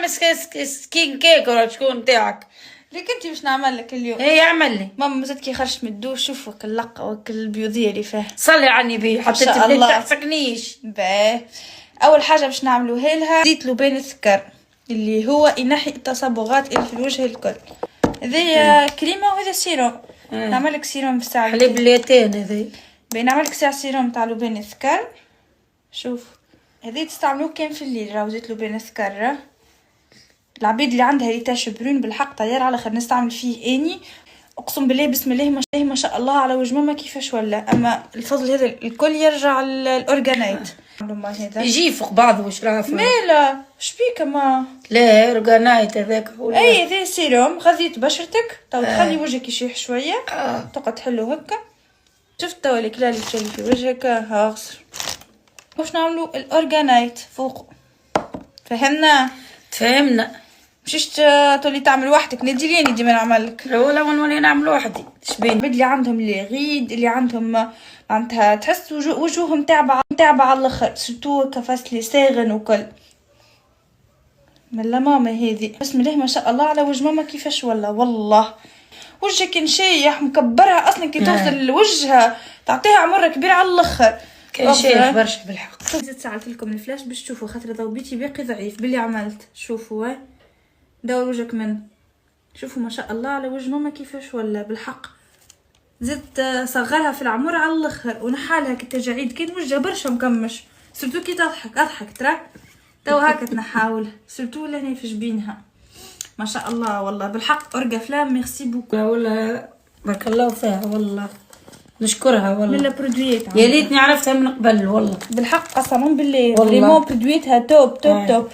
تعمل سكين كيك ولا شكون تاعك؟ ليك انت باش نعمل لك اليوم. ايه اعمل لي. ماما زاد كي خرجت من الدوش شوف وك اللقه وك البيوضيه اللي فيها. صلي على النبي حطيت البيت تحسكنيش. باهي اول حاجه باش نعملوها لها زيت لبان السكر اللي هو ينحي التصبغات اللي في الوجه الكل. هذه كريمه وهذا سيروم. نعمل لك سيروم بالساعه حليب اليتين هذي. نعمل لك ساعه سيروم تاع لبان السكر. شوف هذه تستعملوه كان في الليل راهو زيت لبان السكر. العبيد اللي عندها ريتاش برون بالحق طيار على خير نستعمل فيه اني اقسم بالله بسم الله ما شاء الله على وجه ماما كيفاش ولا. اما الفضل هذا الكل يرجع الاورجانايت. يجي فوق بعضه واش راه مالا شبيك ما لا اورجانايت هذاك اي هذا سيروم غذيت بشرتك تو تخلي وجهك يشيح شويه تقعد تحلو هكا. شفت تو الكلال اللي تشلي في وجهك هاغسر باش نعملوا الاورجانايت فوق. فهمنا مشيش تولي تعمل وحدك ندي لي ديما نعملك. لا ولا نولي نعمل وحدي شبين اللي عندهم لي غيد اللي عندهم معناتها تحس وجوههم تعبة على الاخر سورتو كفاس لي ساغن وكل. ملا ماما هذه بسم الله ما شاء الله على وجه ماما كيفاش والله وجهك نشيح مكبرها اصلا كي توصل لوجهها تعطيها عمره كبير على الاخر. كان شيخ برشا بالحق. زدت ساعدت لكم الفلاش باش تشوفوا خاطر ضوبيتي باقي ضعيف باللي عملت. شوفوا دور وجهك من شوفوا ما شاء الله على وجه ماما كيفاش ولا بالحق. زدت صغرها في العمر على الاخر ونحالها كالتجاعيد كان وجهها برشا مكمش سورتو كي اضحك ترى تو هاكا تنحاول سورتو لهنا في جبينها ما شاء الله والله بالحق اورغا فلام ميرسي بوكو. والله بارك الله فيها والله نشكرها والله من البرودويات يا ريتني عرفتها من قبل والله بالحق قسما بالله والله برودويتها توب